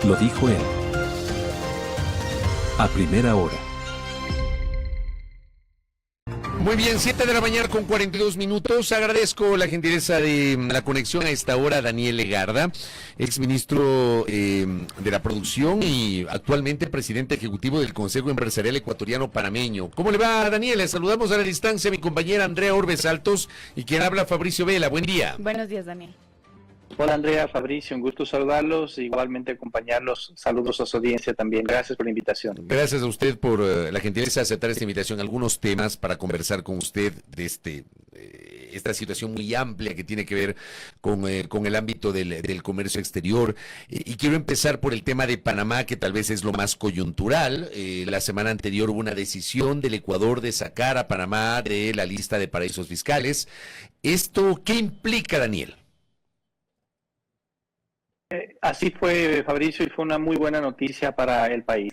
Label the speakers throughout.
Speaker 1: Lo dijo él. A primera hora.
Speaker 2: Muy bien, 7 de la mañana con 42 minutos. Agradezco la gentileza de la conexión a esta hora a Daniel Legarda, exministro de la Producción y actualmente presidente ejecutivo del Consejo Empresarial Ecuatoriano Panameño. ¿Cómo le va, Daniel? Le saludamos a la distancia a mi compañera Andrea Orbes Altos y quien habla, Fabricio Vela. Buen día.
Speaker 3: Buenos días, Daniel.
Speaker 4: Hola Andrea, Fabricio, un gusto saludarlos, igualmente acompañarlos, saludos a su audiencia también, gracias por la invitación.
Speaker 2: Gracias a usted por la gentileza de aceptar esta invitación, algunos temas para conversar con usted de esta situación muy amplia que tiene que ver con el ámbito del comercio exterior, y quiero empezar por el tema de Panamá, que tal vez es lo más coyuntural. La semana anterior hubo una decisión del Ecuador de sacar a Panamá de la lista de paraísos fiscales. ¿Esto qué implica, Daniel?
Speaker 4: Así fue, Fabricio, y fue una muy buena noticia para el país.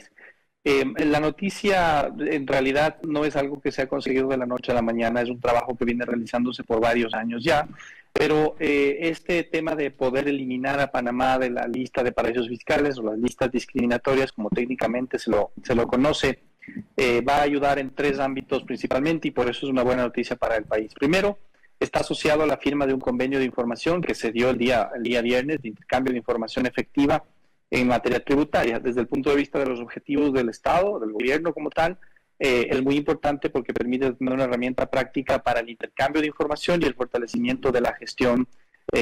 Speaker 4: La noticia en realidad no es algo que se ha conseguido de la noche a la mañana, es un trabajo que viene realizándose por varios años ya, pero este tema de poder eliminar a Panamá de la lista de paraísos fiscales o las listas discriminatorias, como técnicamente se lo conoce, va a ayudar en 3 ámbitos principalmente, y por eso es una buena noticia para el país. Primero, está asociado a la firma de un convenio de información que se dio el día viernes, de intercambio de información efectiva en materia tributaria. Desde el punto de vista de los objetivos del Estado, del gobierno como tal, es muy importante porque permite tener una herramienta práctica para el intercambio de información y el fortalecimiento de la gestión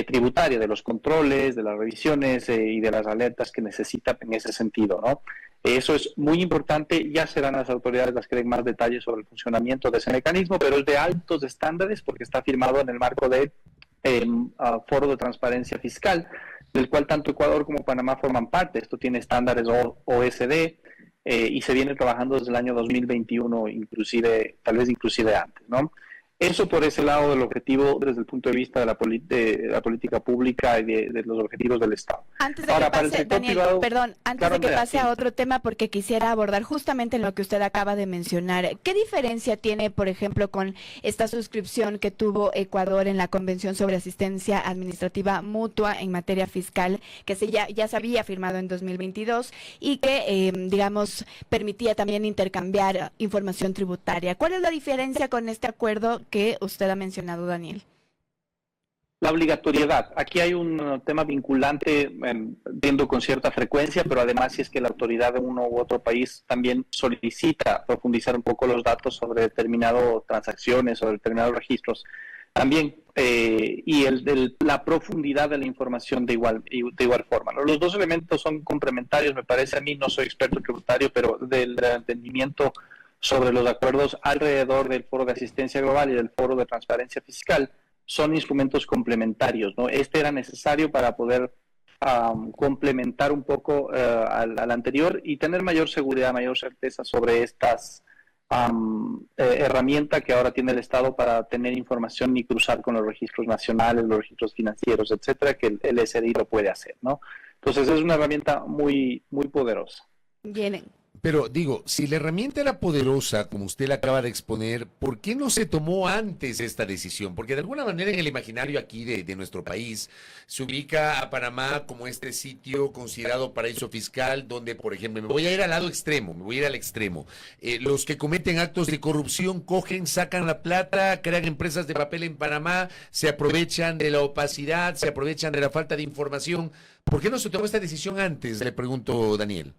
Speaker 4: tributaria, de los controles, de las revisiones y de las alertas que necesita en ese sentido, ¿no? Eso es muy importante, ya serán las autoridades las que den más detalles sobre el funcionamiento de ese mecanismo, pero es de altos estándares porque está firmado en el marco del Foro de Transparencia Fiscal, del cual tanto Ecuador como Panamá forman parte. Esto tiene estándares OSD y se viene trabajando desde el año 2021, inclusive, tal vez inclusive antes, ¿no? Eso por ese lado del objetivo desde el punto de vista de la política pública y de los objetivos del Estado.
Speaker 3: Antes de que pase, Daniel,
Speaker 4: privado,
Speaker 3: antes de que pase a otro tema, porque quisiera abordar justamente en lo que usted acaba de mencionar, ¿qué diferencia tiene, por ejemplo, con esta suscripción que tuvo Ecuador en la Convención sobre Asistencia Administrativa Mutua en materia fiscal, que ya se había firmado en 2022 y que, digamos, permitía también intercambiar información tributaria? ¿Cuál es la diferencia con este acuerdo que usted ha mencionado, Daniel?
Speaker 4: La obligatoriedad. Aquí hay un tema vinculante, viendo con cierta frecuencia, pero además si es que la autoridad de uno u otro país también solicita profundizar un poco los datos sobre determinadas transacciones, sobre determinados registros, también, y la profundidad de la información de igual forma, ¿no? Los dos elementos son complementarios, me parece a mí, no soy experto tributario, pero del entendimiento sobre los acuerdos alrededor del Foro de Asistencia Global y del Foro de Transparencia Fiscal son instrumentos complementarios, ¿no? Este era necesario para poder complementar un poco al anterior y tener mayor seguridad, mayor certeza sobre estas herramientas que ahora tiene el Estado para tener información y cruzar con los registros nacionales, los registros financieros, etcétera, que el SRI lo puede hacer, ¿no? Entonces es una herramienta muy, muy poderosa.
Speaker 3: Bien.
Speaker 2: Pero digo, si la herramienta era poderosa, como usted la acaba de exponer, ¿por qué no se tomó antes esta decisión? Porque de alguna manera en el imaginario aquí de nuestro país se ubica a Panamá como este sitio considerado paraíso fiscal, donde, por ejemplo, me voy a ir al lado extremo, me voy a ir al extremo. Los que cometen actos de corrupción cogen, sacan la plata, crean empresas de papel en Panamá, se aprovechan de la opacidad, se aprovechan de la falta de información. ¿Por qué no se tomó esta decisión antes? Le pregunto, Daniel.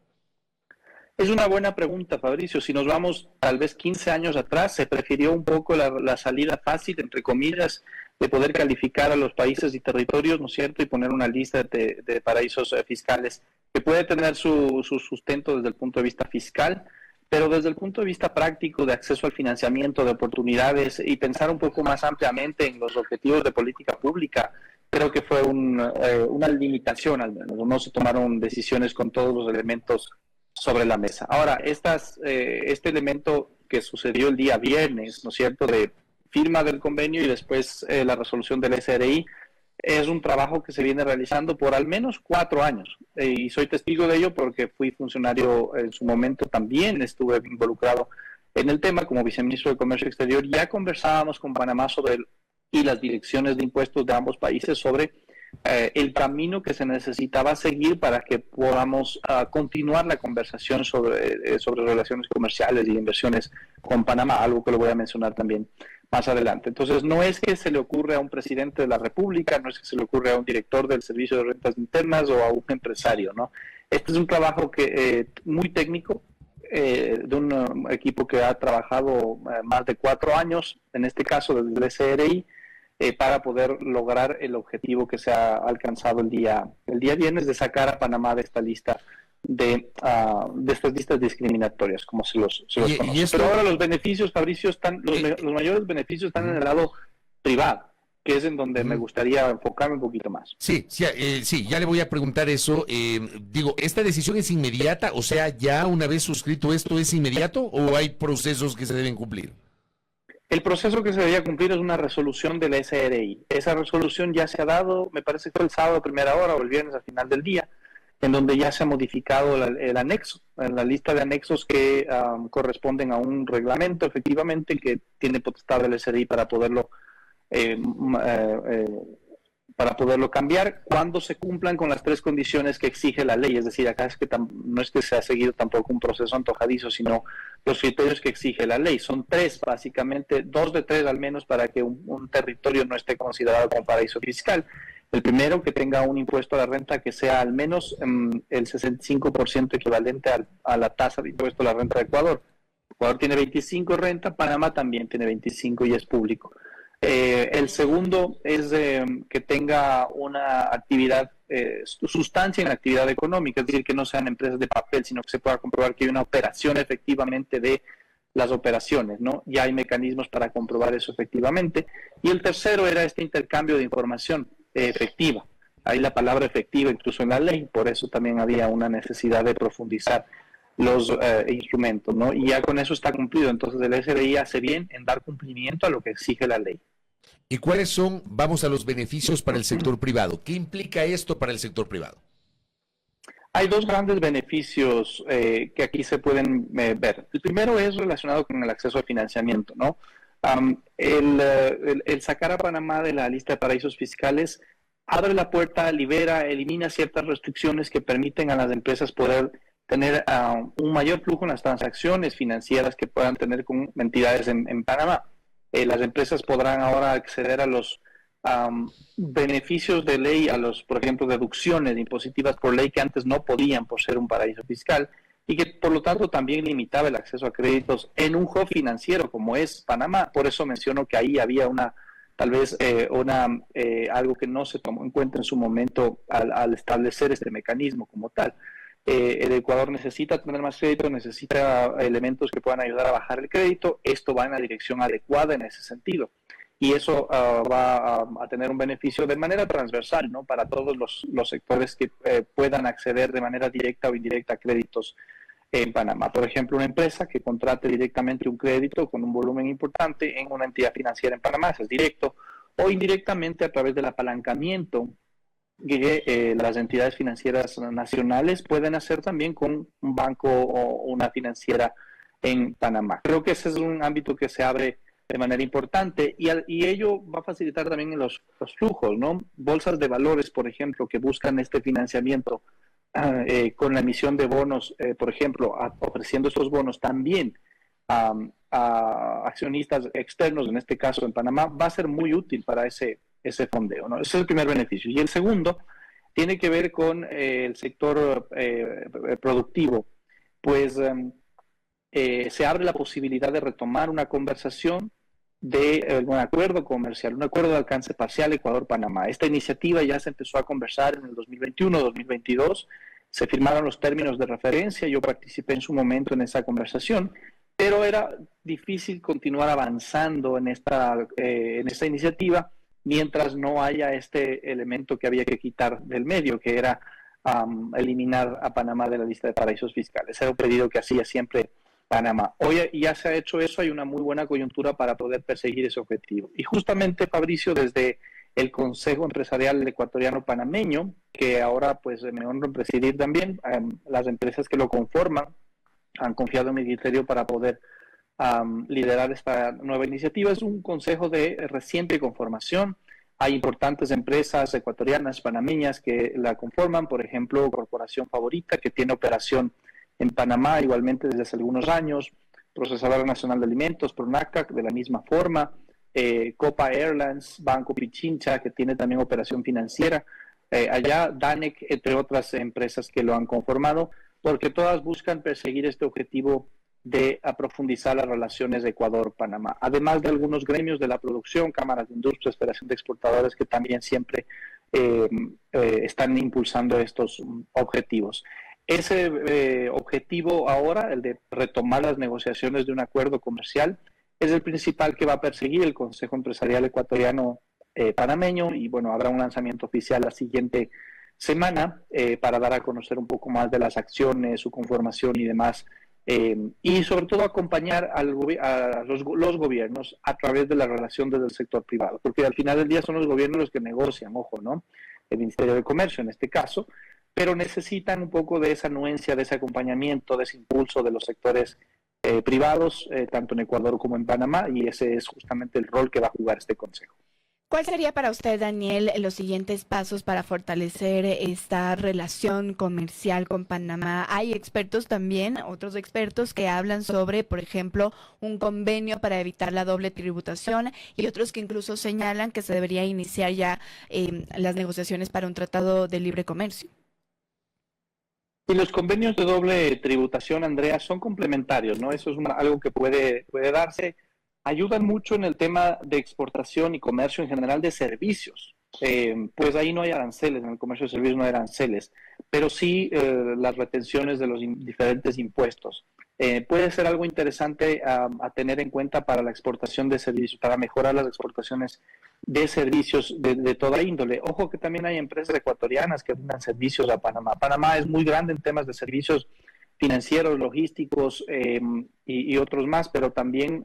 Speaker 4: Es una buena pregunta, Fabricio. Si nos vamos tal vez 15 años atrás, se prefirió un poco la salida fácil, entre comillas, de poder calificar a los países y territorios, ¿no es cierto?, y poner una lista de paraísos fiscales que puede tener su sustento desde el punto de vista fiscal, pero desde el punto de vista práctico de acceso al financiamiento, de oportunidades y pensar un poco más ampliamente en los objetivos de política pública, creo que fue una limitación al menos. No se tomaron decisiones con todos los elementos sobre la mesa. Ahora, este elemento que sucedió el día viernes, ¿no es cierto?, de firma del convenio y después la resolución del SRI, es un trabajo que se viene realizando por al menos 4 años. Y soy testigo de ello porque fui funcionario en su momento, también estuve involucrado en el tema como viceministro de Comercio Exterior. Ya conversábamos con Panamá y las direcciones de impuestos de ambos países sobre el camino que se necesitaba seguir para que podamos continuar la conversación sobre relaciones comerciales y inversiones con Panamá, algo que lo voy a mencionar también más adelante. Entonces, no es que se le ocurre a un presidente de la República, no es que se le ocurre a un director del Servicio de Rentas Internas o a un empresario, ¿no? Este es un trabajo muy técnico, de un equipo que ha trabajado más de 4 años, en este caso desde el SRI, para poder lograr el objetivo que se ha alcanzado el día viernes de sacar a Panamá de esta lista de estas listas discriminatorias, como se los conoce. Pero ahora los beneficios, Fabricio, los mayores beneficios están en el lado privado, que es en donde me gustaría enfocarme un poquito más.
Speaker 2: Sí, ya le voy a preguntar eso. ¿Esta decisión es inmediata? O sea, ¿ya una vez suscrito esto es inmediato o hay procesos que se deben cumplir?
Speaker 4: El proceso que se debía cumplir es una resolución de la SRI. Esa resolución ya se ha dado, me parece que fue el sábado a primera hora o el viernes al final del día, en donde ya se ha modificado el anexo, la lista de anexos que corresponden a un reglamento, efectivamente, que tiene potestad del SRI para poderlo cambiar cuando se cumplan con las 3 condiciones que exige la ley. Es decir, acá no es que se ha seguido tampoco un proceso antojadizo, sino los criterios que exige la ley. Son 3, básicamente, 2 de 3 al menos, para que un territorio no esté considerado como paraíso fiscal. El primero, que tenga un impuesto a la renta que sea al menos el 65% equivalente a la tasa de impuesto a la renta de Ecuador. Ecuador tiene 25 renta, Panamá también tiene 25 y es público. El segundo es que tenga una actividad, sustancia en la actividad económica, es decir, que no sean empresas de papel, sino que se pueda comprobar que hay una operación efectivamente de las operaciones, ¿no? Ya hay mecanismos para comprobar eso efectivamente. Y el tercero era este intercambio de información efectiva. Hay la palabra efectiva incluso en la ley, por eso también había una necesidad de profundizar los instrumentos, ¿no? Y ya con eso está cumplido. Entonces el SRI hace bien en dar cumplimiento a lo que exige la ley.
Speaker 2: ¿Y cuáles son, vamos a los beneficios para el sector privado? ¿Qué implica esto para el sector privado?
Speaker 4: Hay 2 grandes beneficios que aquí se pueden ver. El primero es relacionado con el acceso al financiamiento, ¿no? El sacar a Panamá de la lista de paraísos fiscales abre la puerta, elimina ciertas restricciones que permiten a las empresas poder tener un mayor flujo en las transacciones financieras que puedan tener con entidades en Panamá. Las empresas podrán ahora acceder a los beneficios de ley, por ejemplo, deducciones impositivas por ley que antes no podían por ser un paraíso fiscal, y que por lo tanto también limitaba el acceso a créditos en un hub financiero como es Panamá. Por eso menciono que ahí había algo que no se tomó en cuenta en su momento al establecer este mecanismo como tal. El Ecuador necesita tener más crédito, necesita elementos que puedan ayudar a bajar el crédito. Esto va en la dirección adecuada en ese sentido. Y eso va a tener un beneficio de manera transversal, ¿no? Para todos los sectores que puedan acceder de manera directa o indirecta a créditos en Panamá. Por ejemplo, una empresa que contrate directamente un crédito con un volumen importante en una entidad financiera en Panamá, eso es directo, o indirectamente a través del apalancamiento que las entidades financieras nacionales pueden hacer también con un banco o una financiera en Panamá. Creo que ese es un ámbito que se abre de manera importante y ello va a facilitar también los flujos, ¿no? Bolsas de valores, por ejemplo, que buscan este financiamiento con la emisión de bonos, por ejemplo, ofreciendo estos bonos también a accionistas externos, en este caso en Panamá, va a ser muy útil para ese fondeo, ¿no? Ese es el primer beneficio. Y el segundo tiene que ver con el sector productivo. Pues se abre la posibilidad de retomar una conversación de un acuerdo comercial, un acuerdo de alcance parcial Ecuador-Panamá. Esta iniciativa ya se empezó a conversar en el 2021-2022, se firmaron los términos de referencia, yo participé en su momento en esa conversación, pero era difícil continuar avanzando en esta iniciativa mientras no haya este elemento que había que quitar del medio, que era eliminar a Panamá de la lista de paraísos fiscales. Era un pedido que hacía siempre Panamá. Hoy ya se ha hecho eso, hay una muy buena coyuntura para poder perseguir ese objetivo. Y justamente, Fabricio, desde el Consejo Empresarial Ecuatoriano Panameño, que ahora pues me honro en presidir también, las empresas que lo conforman han confiado en mi criterio para poder liderar esta nueva iniciativa. Es un consejo de reciente conformación. Hay importantes empresas ecuatorianas, panameñas que la conforman, por ejemplo, Corporación Favorita, que tiene operación en Panamá igualmente desde hace algunos años, Procesadora Nacional de Alimentos, Pronaca, de la misma forma, Copa Airlines, Banco Pichincha, que tiene también operación financiera, allá Danec, entre otras empresas que lo han conformado, porque todas buscan perseguir este objetivo de profundizar las relaciones de Ecuador-Panamá, además de algunos gremios de la producción, cámaras de industria, federación de exportadores, que también siempre están impulsando estos objetivos. Ese objetivo ahora, el de retomar las negociaciones de un acuerdo comercial, es el principal que va a perseguir el Consejo Empresarial Ecuatoriano Panameño, y bueno, habrá un lanzamiento oficial la siguiente semana para dar a conocer un poco más de las acciones, su conformación y demás, y sobre todo acompañar a los gobiernos a través de la relación desde el sector privado, porque al final del día son los gobiernos los que negocian, ojo, ¿no? El Ministerio de Comercio en este caso, pero necesitan un poco de esa anuencia, de ese acompañamiento, de ese impulso de los sectores privados, tanto en Ecuador como en Panamá, y ese es justamente el rol que va a jugar este Consejo.
Speaker 3: ¿Cuál sería para usted, Daniel, los siguientes pasos para fortalecer esta relación comercial con Panamá? Hay expertos también, otros expertos que hablan sobre, por ejemplo, un convenio para evitar la doble tributación, y otros que incluso señalan que se debería iniciar ya las negociaciones para un tratado de libre comercio.
Speaker 4: Y los convenios de doble tributación, Andrea, son complementarios, ¿no? Eso es algo que puede darse. Ayudan mucho en el tema de exportación y comercio en general de servicios. Pues ahí no hay aranceles, en el comercio de servicios no hay aranceles, pero sí las retenciones de los diferentes impuestos. Puede ser algo interesante a tener en cuenta para la exportación de servicios, para mejorar las exportaciones de servicios de toda índole. Ojo que también hay empresas ecuatorianas que brindan servicios a Panamá. Panamá es muy grande en temas de servicios financieros, logísticos y otros más, pero también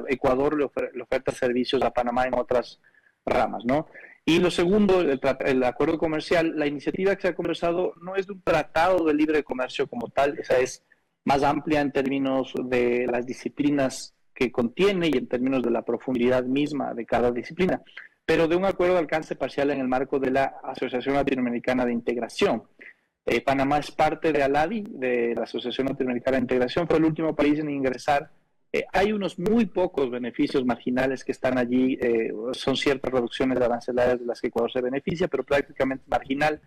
Speaker 4: Ecuador le oferta servicios a Panamá en otras ramas, ¿no? Y lo segundo, el acuerdo comercial, la iniciativa que se ha conversado no es de un tratado de libre comercio como tal, esa es más amplia en términos de las disciplinas que contiene y en términos de la profundidad misma de cada disciplina, pero de un acuerdo de alcance parcial en el marco de la Asociación Latinoamericana de Integración. Panamá es parte de ALADI, de la Asociación Latinoamericana de Integración, fue el último país en ingresar. Hay unos muy pocos beneficios marginales que están allí, son ciertas reducciones de arancelarias de las que Ecuador se beneficia, pero prácticamente marginal.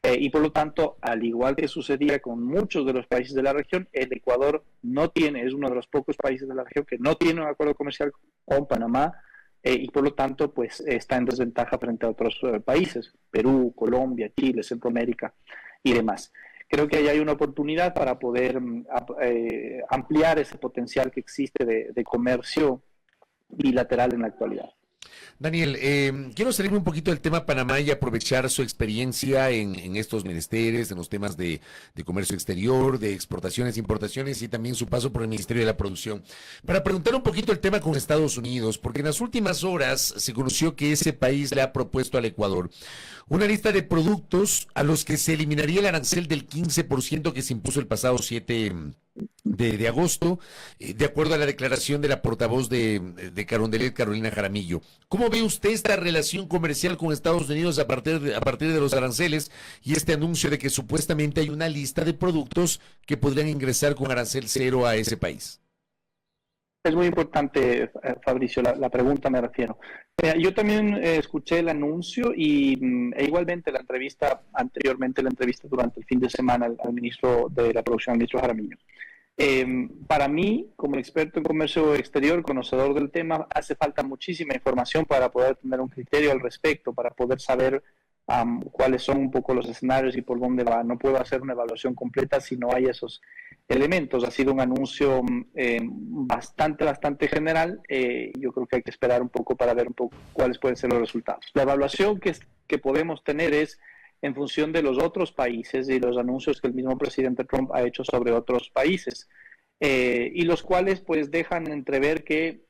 Speaker 4: Y por lo tanto, al igual que sucedía con muchos de los países de la región, el Ecuador no tiene, es uno de los pocos países de la región que no tiene un acuerdo comercial con Panamá, y por lo tanto pues está en desventaja frente a otros países, Perú, Colombia, Chile, Centroamérica y demás. Creo que ahí hay una oportunidad para poder ampliar ese potencial que existe de comercio bilateral en la actualidad.
Speaker 2: Daniel, quiero salirme un poquito del tema Panamá y aprovechar su experiencia en estos menesteres, en los temas de comercio exterior, de exportaciones, importaciones y también su paso por el Ministerio de la Producción, para preguntar un poquito el tema con Estados Unidos, porque en las últimas horas se conoció que ese país le ha propuesto al Ecuador una lista de productos a los que se eliminaría el arancel del 15% que se impuso el pasado 7 de agosto, de acuerdo a la declaración de la portavoz de Carondelet, Carolina Jaramillo. ¿Cómo ve usted esta relación comercial con Estados Unidos a partir de los aranceles y este anuncio de que supuestamente hay una lista de productos que podrían ingresar con arancel cero a ese país?
Speaker 4: Es muy importante, Fabricio, la pregunta me refiero. Yo también escuché el anuncio e igualmente la entrevista durante el fin de semana al ministro de la Producción, al ministro Jaramillo. Para mí, como experto en comercio exterior, conocedor del tema, hace falta muchísima información para poder tener un criterio al respecto, para poder saber cuáles son un poco los escenarios y por dónde va. No puedo hacer una evaluación completa si no hay esos elementos. Ha sido un anuncio bastante general. Yo creo que hay que esperar un poco para ver un poco cuáles pueden ser los resultados. La evaluación que podemos tener es en función de los otros países y los anuncios que el mismo presidente Trump ha hecho sobre otros países, y los cuales pues dejan entrever que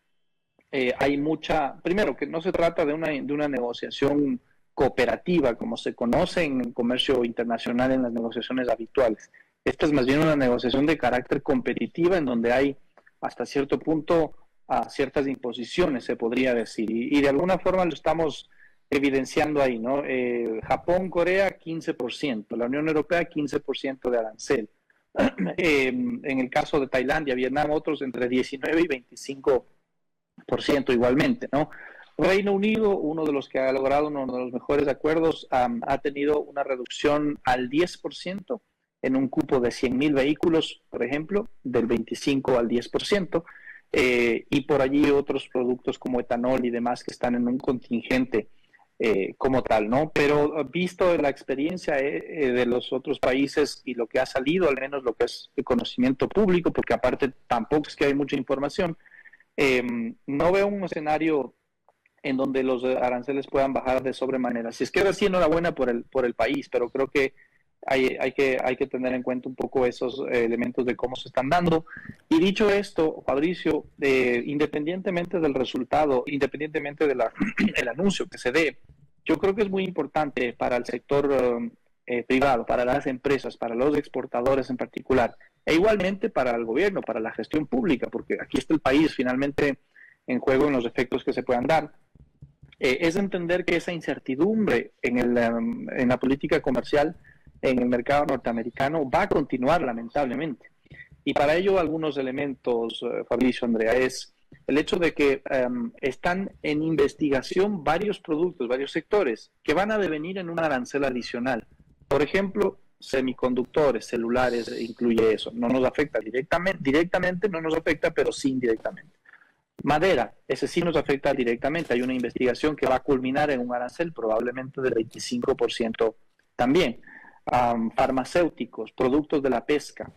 Speaker 4: hay primero, que no se trata de una negociación cooperativa como se conoce en el comercio internacional en las negociaciones habituales. Esta es más bien una negociación de carácter competitiva en donde hay hasta cierto punto ciertas imposiciones, se podría decir, y de alguna forma lo estamos evidenciando ahí, ¿no? Japón, Corea, 15%, la Unión Europea, 15% de arancel. En el caso de Tailandia, Vietnam, otros entre 19 y 25% igualmente, ¿no? Reino Unido, uno de los que ha logrado uno de los mejores acuerdos, ha tenido una reducción al 10% en un cupo de 100.000 vehículos, por ejemplo, del 25 al 10%, y por allí otros productos como etanol y demás que están en un contingente como tal, ¿no? Pero visto la experiencia de los otros países y lo que ha salido, al menos lo que es el conocimiento público, porque aparte tampoco es que hay mucha información, no veo un escenario en donde los aranceles puedan bajar de sobremanera. Si es que ahora sí, enhorabuena por el país, pero creo que hay que tener en cuenta un poco esos elementos de cómo se están dando. Y dicho esto, Fabricio, independientemente del resultado, independientemente del anuncio que se dé, yo creo que es muy importante para el sector privado, para las empresas, para los exportadores en particular, e igualmente para el gobierno, para la gestión pública, porque aquí está el país finalmente en juego en los efectos que se puedan dar, es entender que esa incertidumbre en la política comercial en el mercado norteamericano va a continuar lamentablemente. Y para ello algunos elementos, Fabricio, Andrea, es el hecho de que están en investigación varios productos, varios sectores que van a devenir en un arancel adicional. Por ejemplo, semiconductores, celulares, incluye eso. No nos afecta directamente no nos afecta, pero sí indirectamente. Madera, ese sí nos afecta directamente. Hay una investigación que va a culminar en un arancel probablemente del 25% también. Farmacéuticos, productos de la pesca.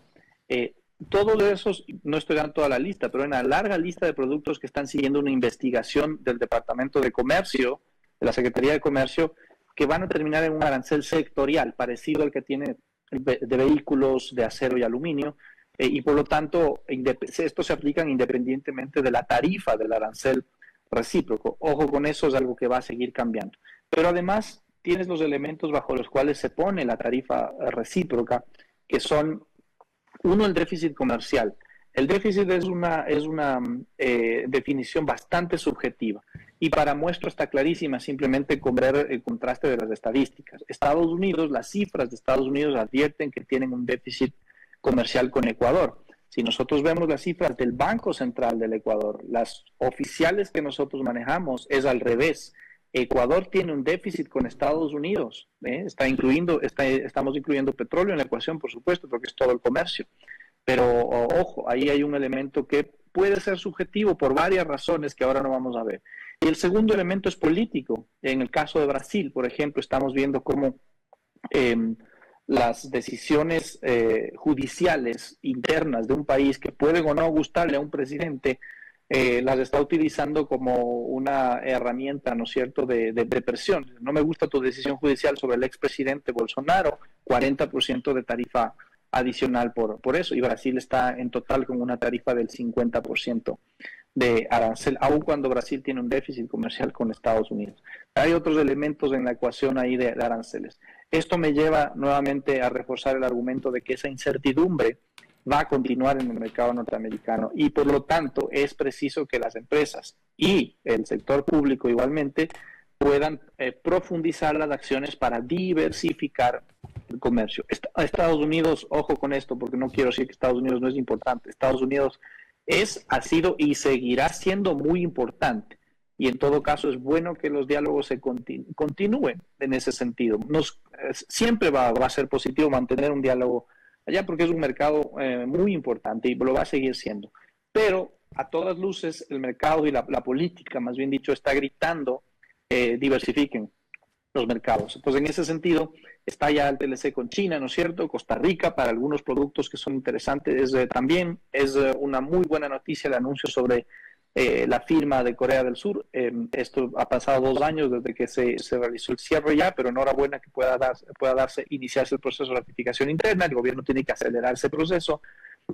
Speaker 4: Todos esos, no estoy dando toda la lista, pero hay una larga lista de productos que están siguiendo una investigación del Departamento de Comercio, de la Secretaría de Comercio, que van a terminar en un arancel sectorial, parecido al que tiene de vehículos de acero y aluminio, y por lo tanto, estos se aplican independientemente de la tarifa del arancel recíproco. Ojo con eso, es algo que va a seguir cambiando. Pero además, tienes los elementos bajo los cuales se pone la tarifa recíproca, que son, uno, el déficit comercial. El déficit es una definición bastante subjetiva, y para muestra está clarísima simplemente con ver el contraste de las estadísticas. Estados Unidos, las cifras de Estados Unidos advierten que tienen un déficit comercial con Ecuador. Si nosotros vemos las cifras del Banco Central del Ecuador, las oficiales que nosotros manejamos, es al revés. Ecuador tiene un déficit con Estados Unidos. Estamos incluyendo petróleo en la ecuación, por supuesto, porque es todo el comercio. Pero, ojo, ahí hay un elemento que puede ser subjetivo por varias razones que ahora no vamos a ver. Y el segundo elemento es político. En el caso de Brasil, por ejemplo, estamos viendo cómo las decisiones judiciales internas de un país que pueden o no gustarle a un presidente, las está utilizando como una herramienta, ¿no es cierto?, de presión. No me gusta tu decisión judicial sobre el expresidente Bolsonaro, 40% de tarifa adicional por eso, y Brasil está en total con una tarifa del 50% de arancel, aun cuando Brasil tiene un déficit comercial con Estados Unidos. Hay otros elementos en la ecuación ahí de aranceles. Esto me lleva nuevamente a reforzar el argumento de que esa incertidumbre va a continuar en el mercado norteamericano, y por lo tanto es preciso que las empresas y el sector público igualmente puedan profundizar las acciones para diversificar el comercio. Estados Unidos, ojo con esto, porque no quiero decir que Estados Unidos no es importante. Estados Unidos ha sido y seguirá siendo muy importante, y en todo caso es bueno que los diálogos se continúen en ese sentido. Siempre va a ser positivo mantener un diálogo allá, porque es un mercado muy importante y lo va a seguir siendo. Pero a todas luces el mercado y la política, más bien dicho, está gritando diversifiquen los mercados. Entonces, en ese sentido, está ya el TLC con China, ¿no es cierto? Costa Rica, para algunos productos que son interesantes, también es una muy buena noticia el anuncio sobre la firma de Corea del Sur. Esto ha pasado 2 años desde que se realizó el cierre ya, pero enhorabuena que pueda iniciarse el proceso de ratificación interna. El gobierno tiene que acelerar ese proceso.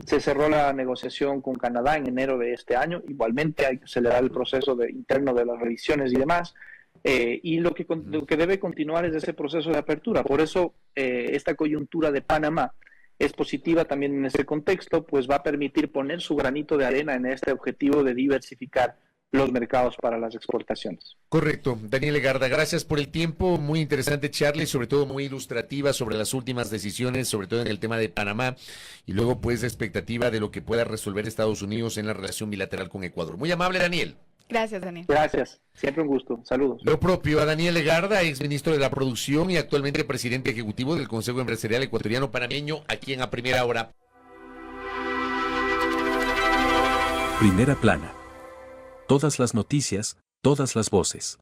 Speaker 4: Se cerró la negociación con Canadá en enero de este año. Igualmente hay que acelerar el proceso interno de las revisiones y demás. Y lo que debe continuar es ese proceso de apertura. Por eso esta coyuntura de Panamá es positiva también en ese contexto, pues va a permitir poner su granito de arena en este objetivo de diversificar los mercados para las exportaciones.
Speaker 2: Correcto. Daniel Legarda, gracias por el tiempo. Muy interesante charla y sobre todo muy ilustrativa sobre las últimas decisiones, sobre todo en el tema de Panamá y luego pues la expectativa de lo que pueda resolver Estados Unidos en la relación bilateral con Ecuador. Muy amable, Daniel.
Speaker 3: Gracias, Daniel.
Speaker 4: Gracias. Siempre un gusto. Saludos.
Speaker 2: Lo propio a Daniel Legarda, exministro de la Producción y actualmente presidente ejecutivo del Consejo Empresarial Ecuatoriano Panameño, aquí en A Primera Hora.
Speaker 1: Primera plana. Todas las noticias, todas las voces.